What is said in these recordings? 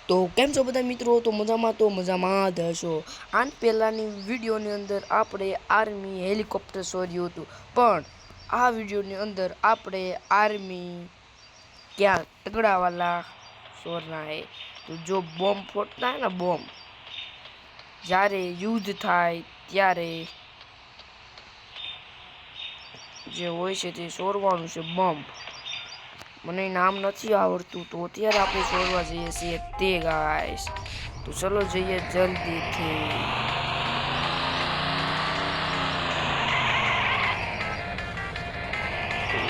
તો કેમ છો બધા મિત્રો? તો મજામાં જ હશો। આન પહેલાની વિડીયોની અંદર આપણે આર્મી હેલિકોપ્ટર શોધ્યું હતું, પણ આ વિડીયોની અંદર આપણે આર્મી क्या तगड़ा वाला शोधना है। तो जो बॉम्ब फोड़ता है ना, बॉम्ब જ્યારે યુદ્ધ થાય ત્યારે જે હોય છે તે શોધવાનું છે બોમ્બ। મને નામ નથી આવડતું, તો અત્યારે આપણે શોધવા જઈએ છીએ તે ગાઈસ। તો ચલો જઈએ જલ્દીથી।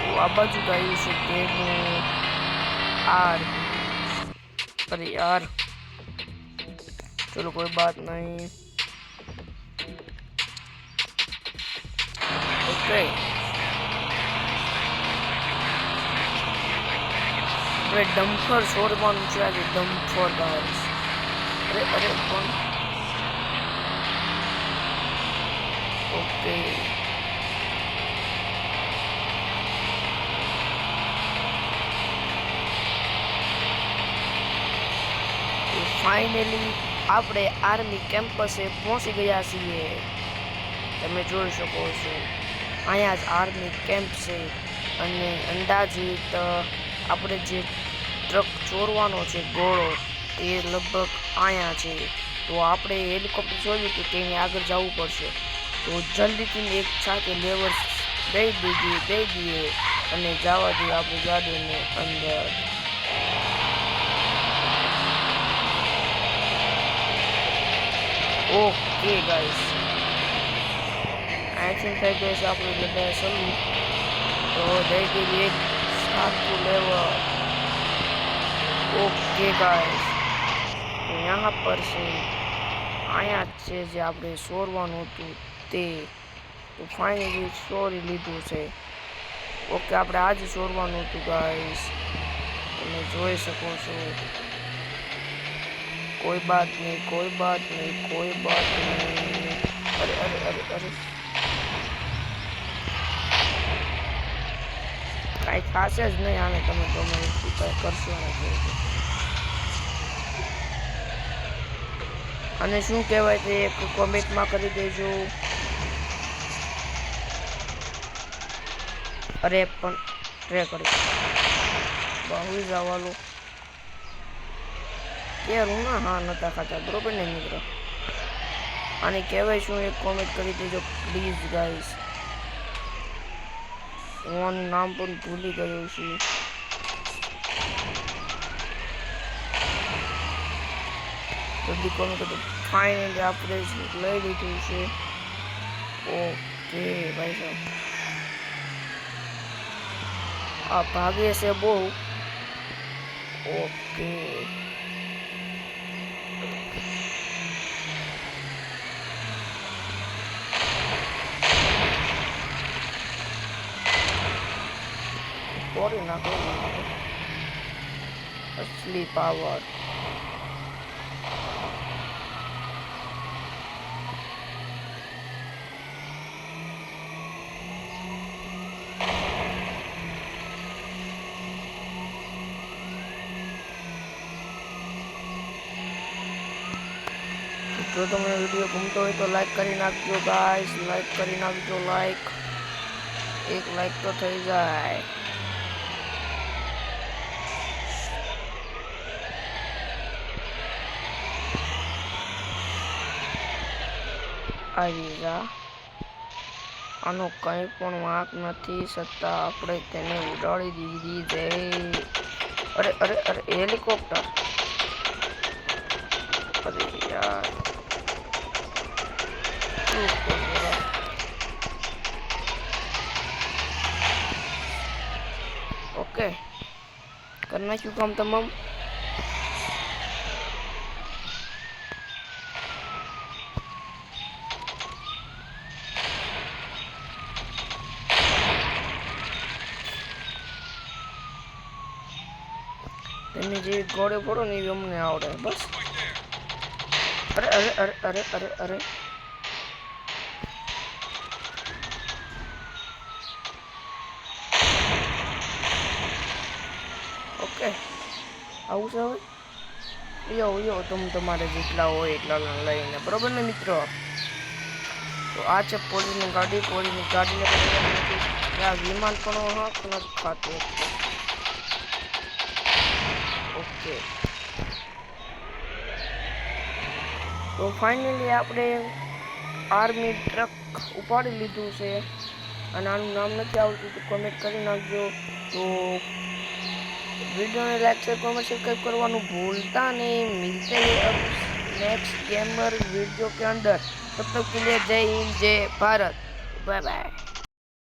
તો આ બાજુ ગયું છે તેનું आर्मी। अरे यार चलो कोई बात नहीं। ओके આપણે ડમ્ફર છોડવાનું છે આજે। Dumper guys. અરે અરે પણ ઓકે ફાઇનલી આપણે આર્મી કેમ્પસે પહોંચી ગયા છીએ। તમે જોઈ શકો છો અહીંયા જ આર્મી કેમ્પ છે, અને અંદાજિત આપણે જે ટ્રક ચોરવાનો છે ઘોડો એ લગભગ અહીંયા છે। તો આપણે હેલિકોપ્ટર જોયું તો તેની આગળ જવું પડશે। તો જલ્દીથી એક સાથે લેવર દઈ દઈએ અને જવા દઈએ આપણી ગાડીને અંદર। ओके गाइस, आई थिंक થઈ ગઈ છે આપણી બધા સલું। તો દઈ દીધી એક સાચું લેવર। ओके गाइस, तो यहाँ पर છે અહીંયા જ છે જે આપણે ચોરવાનું હતું તે। તો ફાઇનલી ચોરી લીધું છે। ઓકે આપણે આજે ચોરવાનું હતું ગાઈસ, તમે જોઈ શકો છો। कोई बात नहीं, कोई बात नहीं, कोई बात नहीं। अरे अरे अरे अरे કાંઈ ખાશે જ નહીં આને, તમે ગમે એટલું કાંઈ કરશો નથી। અને શું કહેવાય તે એક કોમેન્ટમાં કરી દેજો। અરે પણ ટ્રે કરી બહુ જવાનું यार हूँ ना। हाँ नता खाता बरोबर ने मित्रों, आने कहेवाय शू एक कॉमेंट करी दीजो प्लीज गाइस। હું નામ પણ ભૂલી ગયો છું। જલ્દી કોમેન્ટ કરો। ફાઇનલી આપણે લઈ લીધું છે। ઓકે ભાઈ સાહેબ આ ભાગે છે બહુ। ઓકે ફોડી નાખો असली पावर। જો તમને વિડીયો ગમતો હોય તો લાઈક કરી નાખજો ગાઈસ, લાઈક કરી નાખજો। લાઈક એક લાઈક તો થઈ જાય। આવી જા, આનો કંઈ પણ વાંક નથી, છતાં આપણે તેને ઉડાડી દીધી છે। અરે અરે અરે હેલિકોપ્ટર, અરે યાર ओके करना क्यों काम तमाम। તમે જે ગોળે ફોડો ને એ અમને આવડે બસ। અરે અરે અરે અરે અરે અરે ઓકે આવું છે હવે। યો તમે તમારે જેટલા હોય એટલા લઈને, બરોબર ને મિત્રો? તો આ છે પોલીસની ગાડીને આ વિમાન પણ હાથ નથી ખાતું. ઓકે, તો ફાઇનલી આપણે આર્મી ટ્રક ઉપાડી લીધું છે અને આનું નામ નથી આવતું તો કમેન્ટ કરી નાખજો. તો वीडियो ने लाइक शेयर कमेंट सब्सक्राइब करवाना भूलता नहीं। मिलते हैं अब नेक्स्ट गेमर वीडियो के अंदर। तब तक के लिए जय हिंद, जय भारत, बाय बाय।